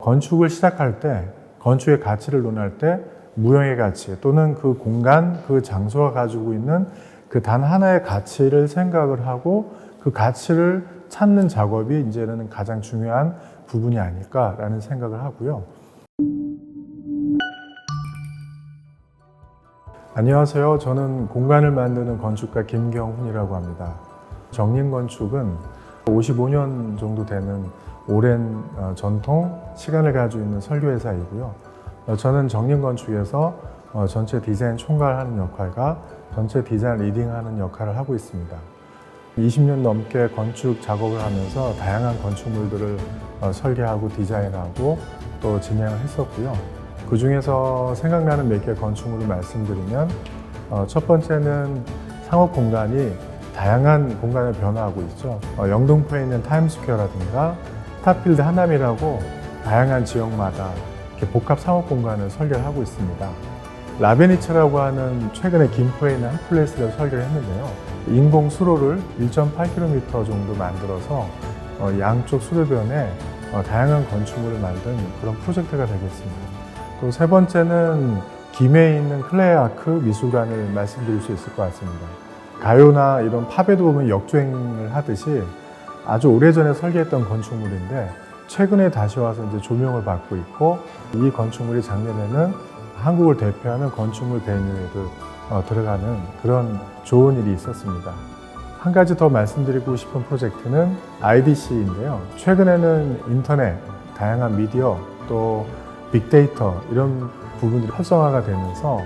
건축을 시작할 때, 건축의 가치를 논할 때 무형의 가치 또는 그 공간, 그 장소가 가지고 있는 그 단 하나의 가치를 생각을 하고 그 가치를 찾는 작업이 이제는 가장 중요한 부분이 아닐까라는 생각을 하고요. 안녕하세요. 저는 공간을 만드는 건축가 김경훈이라고 합니다. 정림건축은 55년 정도 되는 오랜 전통, 시간을 가지고 있는 설계회사이고요. 저는 정림건축에서 전체 디자인 총괄하는 역할과 전체 디자인 리딩하는 역할을 하고 있습니다. 20년 넘게 건축 작업을 하면서 다양한 건축물들을 설계하고 디자인하고 또 진행을 했었고요. 그 중에서 생각나는 몇 개의 건축물을 말씀드리면 첫 번째는 상업 공간이 다양한 공간을 변화하고 있죠. 영등포에 있는 타임스퀘어라든가 스타필드 하남이라고 다양한 지역마다 이렇게 복합 상업 공간을 설계를 하고 있습니다. 라베니츠라고 하는 최근에 김포에 있는 핫플레이스를 설계를 했는데요. 인공 수로를 1.8km 정도 만들어서 양쪽 수로변에 다양한 건축물을 만든 그런 프로젝트가 되겠습니다. 또 세 번째는 김해에 있는 클레아크 미술관을 말씀드릴 수 있을 것 같습니다. 가요나 이런 팝에도 보면 역주행을 하듯이 아주 오래전에 설계했던 건축물인데 최근에 다시 와서 이제 조명을 받고 있고 이 건축물이 작년에는 한국을 대표하는 건축물 베뉴에도 들어가는 그런 좋은 일이 있었습니다. 한 가지 더 말씀드리고 싶은 프로젝트는 IDC인데요. 최근에는 인터넷, 다양한 미디어, 또 빅데이터 이런 부분들이 활성화가 되면서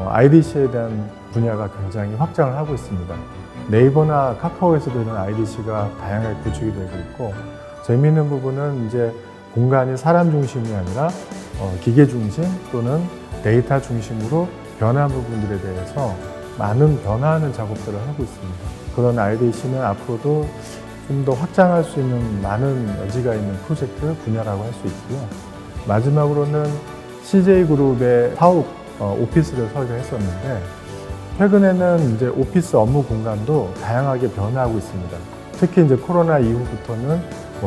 IDC에 대한 분야가 굉장히 확장을 하고 있습니다. 네이버나 카카오에서도 이런 IDC가 다양하게 구축이 되고 있고 재미있는 부분은 이제 공간이 사람 중심이 아니라 기계 중심 또는 데이터 중심으로 변화한 부분들에 대해서 많은 변화하는 작업들을 하고 있습니다. 그런 IDC는 앞으로도 좀 더 확장할 수 있는 많은 여지가 있는 프로젝트 분야라고 할 수 있고요. 마지막으로는 CJ그룹의 사옥 오피스를 설계했었는데 최근에는 이제 오피스 업무 공간도 다양하게 변화하고 있습니다. 특히 이제 코로나 이후부터는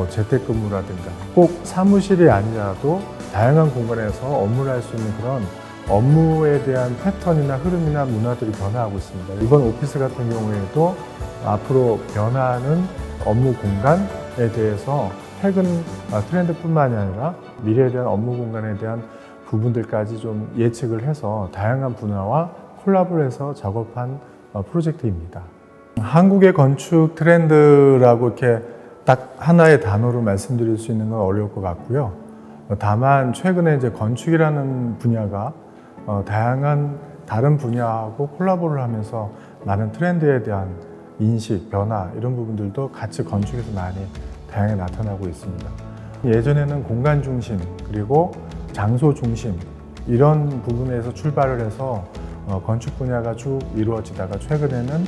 재택근무라든가 꼭 사무실이 아니라도 다양한 공간에서 업무를 할 수 있는 그런 업무에 대한 패턴이나 흐름이나 문화들이 변화하고 있습니다. 이번 오피스 같은 경우에도 앞으로 변화하는 업무 공간에 대해서 최근 트렌드뿐만이 아니라 미래에 대한 업무 공간에 대한 부분들까지 좀 예측을 해서 다양한 분야와 콜라보를 해서 작업한 프로젝트입니다. 한국의 건축 트렌드라고 이렇게 딱 하나의 단어로 말씀드릴 수 있는 건 어려울 것 같고요. 다만 최근에 이제 건축이라는 분야가 다양한 다른 분야하고 콜라보를 하면서 많은 트렌드에 대한 인식, 변화 이런 부분들도 같이 건축에서 많이 다양하게 나타나고 있습니다. 예전에는 공간 중심 그리고 장소 중심 이런 부분에서 출발을 해서 건축 분야가 쭉 이루어지다가 최근에는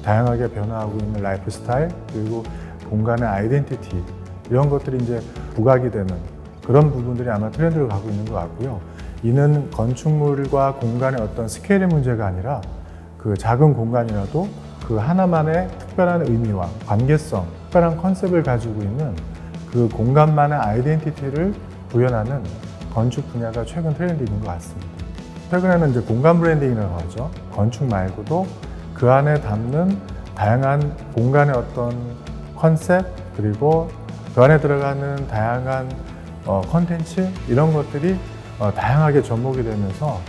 다양하게 변화하고 있는 라이프 스타일 그리고 공간의 아이덴티티 이런 것들이 이제 부각이 되는 그런 부분들이 아마 트렌드를 가고 있는 것 같고요. 이는 건축물과 공간의 어떤 스케일의 문제가 아니라 그 작은 공간이라도 그 하나만의 특별한 의미와 관계성, 특별한 컨셉을 가지고 있는 그 공간만의 아이덴티티를 구현하는 건축 분야가 최근 트렌드인 것 같습니다. 최근에는 이제 공간 브랜딩이라고 하죠. 건축 말고도 그 안에 담는 다양한 공간의 어떤 컨셉 그리고 그 안에 들어가는 다양한 컨텐츠 이런 것들이 다양하게 접목이 되면서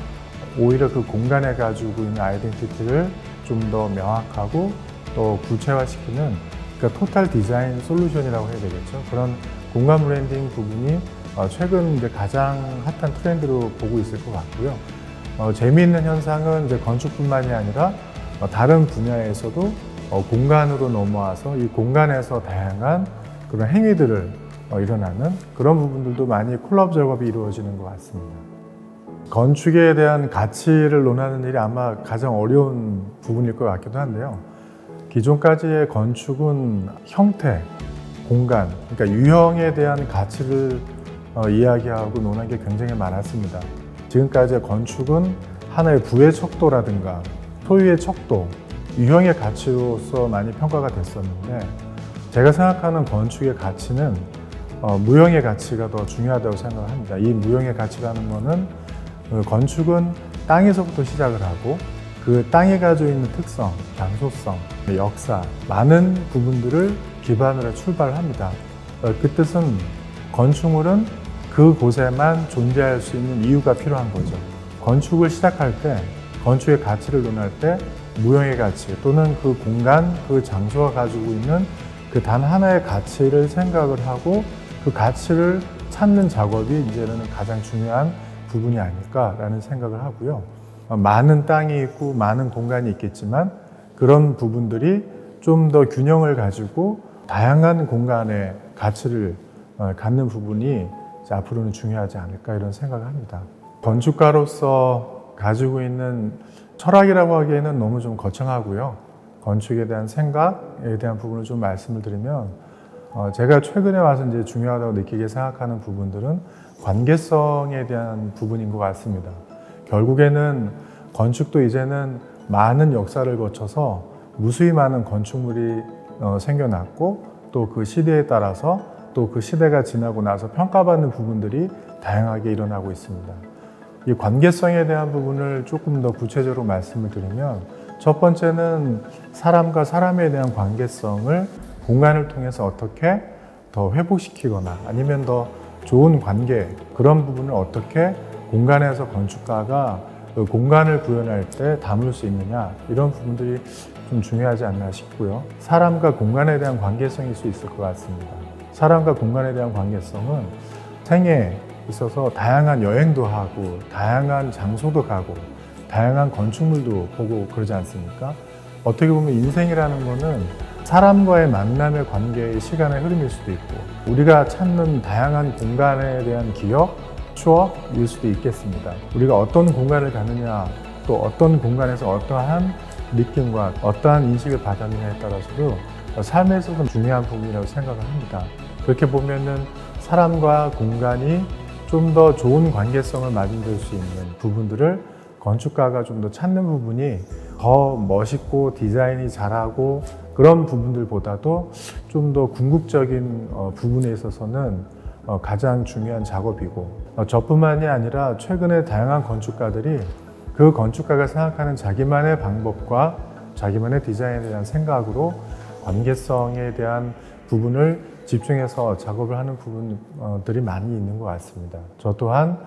오히려 그 공간에 가지고 있는 아이덴티티를 좀 더 명확하고 또 구체화시키는 그러니까 토탈 디자인 솔루션이라고 해야 되겠죠. 그런 공간 브랜딩 부분이 최근 이제 가장 핫한 트렌드로 보고 있을 것 같고요. 재미있는 현상은 이제 건축뿐만이 아니라 다른 분야에서도 공간으로 넘어와서 이 공간에서 다양한 그런 행위들을 일어나는 그런 부분들도 많이 콜라보 작업이 이루어지는 것 같습니다. 건축에 대한 가치를 논하는 일이 아마 가장 어려운 부분일 것 같기도 한데요. 기존까지의 건축은 형태, 공간, 그러니까 유형에 대한 가치를 이야기하고 논한 게 굉장히 많았습니다. 지금까지의 건축은 하나의 부의 척도라든가 소유의 척도, 유형의 가치로서 많이 평가가 됐었는데 제가 생각하는 건축의 가치는 무형의 가치가 더 중요하다고 생각합니다. 이 무형의 가치라는 것은 건축은 땅에서부터 시작을 하고 그 땅이 가지고 있는 특성, 장소성, 역사, 많은 부분들을 기반으로 출발합니다. 그 뜻은 건축물은 그곳에만 존재할 수 있는 이유가 필요한 거죠. 건축을 시작할 때, 건축의 가치를 논할 때 무형의 가치 또는 그 공간, 그 장소가 가지고 있는 그 단 하나의 가치를 생각을 하고 그 가치를 찾는 작업이 이제는 가장 중요한 부분이 아닐까라는 생각을 하고요. 많은 땅이 있고 많은 공간이 있겠지만 그런 부분들이 좀 더 균형을 가지고 다양한 공간의 가치를 갖는 부분이 앞으로는 중요하지 않을까 이런 생각을 합니다. 건축가로서 가지고 있는 철학이라고 하기에는 너무 좀 거창하고요. 건축에 대한 생각에 대한 부분을 좀 말씀을 드리면 제가 최근에 와서 이제 중요하다고 느끼게 생각하는 부분들은 관계성에 대한 부분인 것 같습니다. 결국에는 건축도 이제는 많은 역사를 거쳐서 무수히 많은 건축물이 생겨났고 또 그 시대에 따라서 또 그 시대가 지나고 나서 평가받는 부분들이 다양하게 일어나고 있습니다. 이 관계성에 대한 부분을 조금 더 구체적으로 말씀을 드리면 첫 번째는 사람과 사람에 대한 관계성을 공간을 통해서 어떻게 더 회복시키거나 아니면 더 좋은 관계 그런 부분을 어떻게 공간에서 건축가가 그 공간을 구현할 때 담을 수 있느냐 이런 부분들이 좀 중요하지 않나 싶고요. 사람과 공간에 대한 관계성일 수 있을 것 같습니다. 사람과 공간에 대한 관계성은 생애에 있어서 다양한 여행도 하고 다양한 장소도 가고 다양한 건축물도 보고 그러지 않습니까? 어떻게 보면 인생이라는 거는 사람과의 만남의 관계의 시간의 흐름일 수도 있고 우리가 찾는 다양한 공간에 대한 기억, 추억일 수도 있겠습니다. 우리가 어떤 공간을 가느냐 또 어떤 공간에서 어떠한 느낌과 어떠한 인식을 받았느냐에 따라서도 삶에서도 중요한 부분이라고 생각을 합니다. 그렇게 보면은 사람과 공간이 좀 더 좋은 관계성을 만들 수 있는 부분들을 건축가가 좀 더 찾는 부분이 더 멋있고 디자인이 잘하고 그런 부분들보다도 좀 더 궁극적인 부분에 있어서는 가장 중요한 작업이고 저뿐만이 아니라 최근에 다양한 건축가들이 그 건축가가 생각하는 자기만의 방법과 자기만의 디자인에 대한 생각으로 관계성에 대한 부분을 집중해서 작업을 하는 부분들이 많이 있는 것 같습니다. 저 또한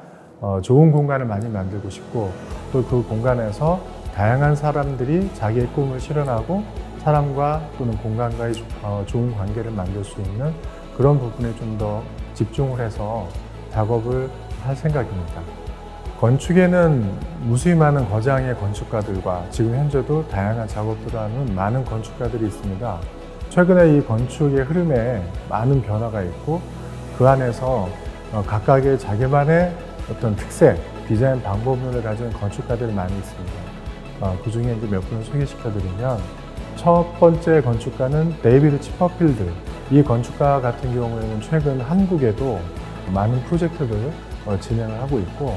좋은 공간을 많이 만들고 싶고 또 그 공간에서 다양한 사람들이 자기의 꿈을 실현하고 사람과 또는 공간과의 좋은 관계를 만들 수 있는 그런 부분에 좀 더 집중을 해서 작업을 할 생각입니다. 건축에는 무수히 많은 거장의 건축가들과 지금 현재도 다양한 작업들을 하는 많은 건축가들이 있습니다. 최근에 이 건축의 흐름에 많은 변화가 있고 그 안에서 각각의 자기만의 어떤 특색, 디자인 방법론을 가진 건축가들이 많이 있습니다. 그 중에 이제 몇 분을 소개시켜드리면 첫 번째 건축가는 데이비드 치퍼필드. 이 건축가 같은 경우에는 최근 한국에도 많은 프로젝트를 진행을 하고 있고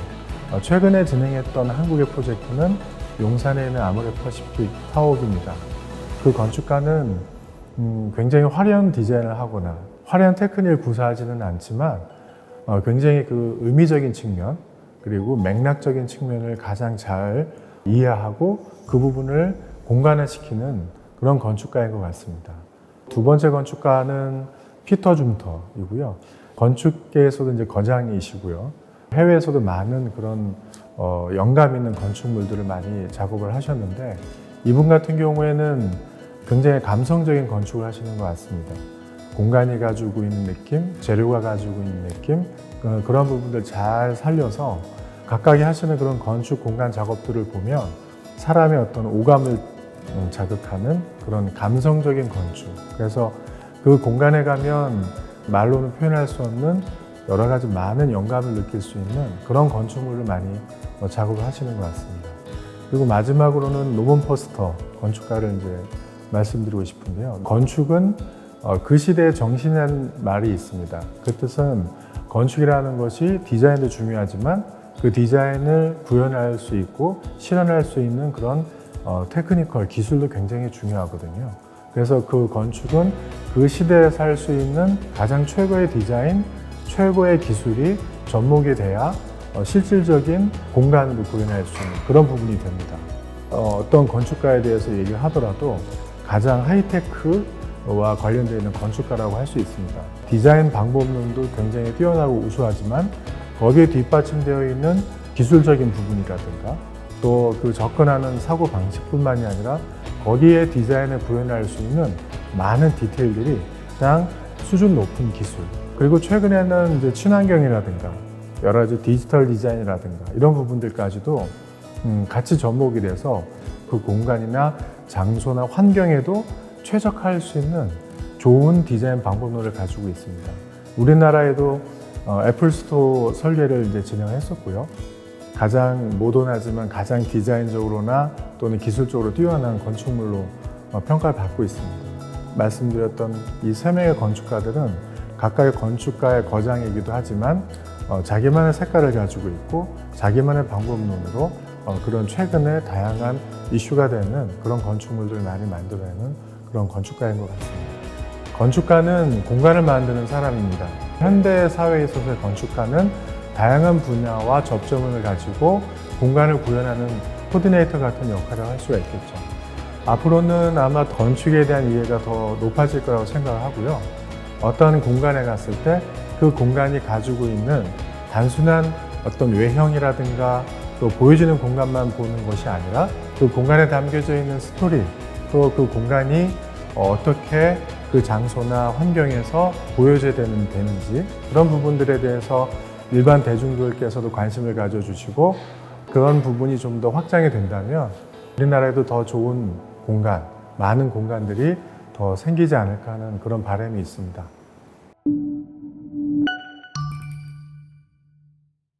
최근에 진행했던 한국의 프로젝트는 용산에 있는 아모레 퍼시픽 타워입니다. 그 건축가는 굉장히 화려한 디자인을 하거나 화려한 테크닉을 구사하지는 않지만 굉장히 그 의미적인 측면 그리고 맥락적인 측면을 가장 잘 이해하고 그 부분을 공간화시키는 그런 건축가인 것 같습니다. 두 번째 건축가는 피터 줌터이고요. 건축계에서도 이제 거장이시고요. 해외에서도 많은 그런 영감 있는 건축물들을 많이 작업을 하셨는데 이분 같은 경우에는 굉장히 감성적인 건축을 하시는 것 같습니다. 공간이 가지고 있는 느낌, 재료가 가지고 있는 느낌 그런 부분들 잘 살려서 각각이 하시는 그런 건축 공간 작업들을 보면 사람의 어떤 오감을 자극하는 그런 감성적인 건축 그래서 그 공간에 가면 말로는 표현할 수 없는 여러 가지 많은 영감을 느낄 수 있는 그런 건축물을 많이 작업을 하시는 것 같습니다. 그리고 마지막으로는 노먼 포스터 건축가를 이제 말씀드리고 싶은데요. 건축은 그 시대의 정신이라는 말이 있습니다. 그 뜻은 건축이라는 것이 디자인도 중요하지만 그 디자인을 구현할 수 있고 실현할 수 있는 그런 테크니컬 기술도 굉장히 중요하거든요. 그래서 그 건축은 그 시대에 살 수 있는 가장 최고의 디자인, 최고의 기술이 접목이 돼야 실질적인 공간으로 구현할 수 있는 그런 부분이 됩니다. 어떤 건축가에 대해서 얘기를 하더라도 가장 하이테크와 관련되어 있는 건축가라고 할 수 있습니다. 디자인 방법론도 굉장히 뛰어나고 우수하지만 거기에 뒷받침되어 있는 기술적인 부분이라든가 또 그 접근하는 사고 방식뿐만이 아니라 거기에 디자인에 구현할 수 있는 많은 디테일들이 가장 수준 높은 기술, 그리고 최근에는 이제 친환경이라든가 여러 가지 디지털 디자인이라든가 이런 부분들까지도 같이 접목이 돼서 그 공간이나 장소나 환경에도 최적화할 수 있는 좋은 디자인 방법론을 가지고 있습니다. 우리나라에도 애플 스토어 설계를 이제 진행했었고요. 가장 모던하지만 가장 디자인적으로나 또는 기술적으로 뛰어난 건축물로 평가를 받고 있습니다. 말씀드렸던 이 세 명의 건축가들은 각각의 건축가의 거장이기도 하지만 자기만의 색깔을 가지고 있고 자기만의 방법론으로 그런 최근에 다양한 이슈가 되는 그런 건축물들을 많이 만들어내는 그런 건축가인 것 같습니다. 건축가는 공간을 만드는 사람입니다. 현대 사회에 있어서의 건축가는 다양한 분야와 접점을 가지고 공간을 구현하는 코디네이터 같은 역할을 할 수가 있겠죠. 앞으로는 아마 건축에 대한 이해가 더 높아질 거라고 생각을 하고요. 어떤 공간에 갔을 때 그 공간이 가지고 있는 단순한 어떤 외형이라든가 또 보여지는 공간만 보는 것이 아니라 그 공간에 담겨져 있는 스토리, 또 그 공간이 어떻게 그 장소나 환경에서 보여져야 되는지 그런 부분들에 대해서 일반 대중들께서도 관심을 가져주시고 그런 부분이 좀 더 확장이 된다면 우리나라에도 더 좋은 공간, 많은 공간들이 더 생기지 않을까 하는 그런 바람이 있습니다.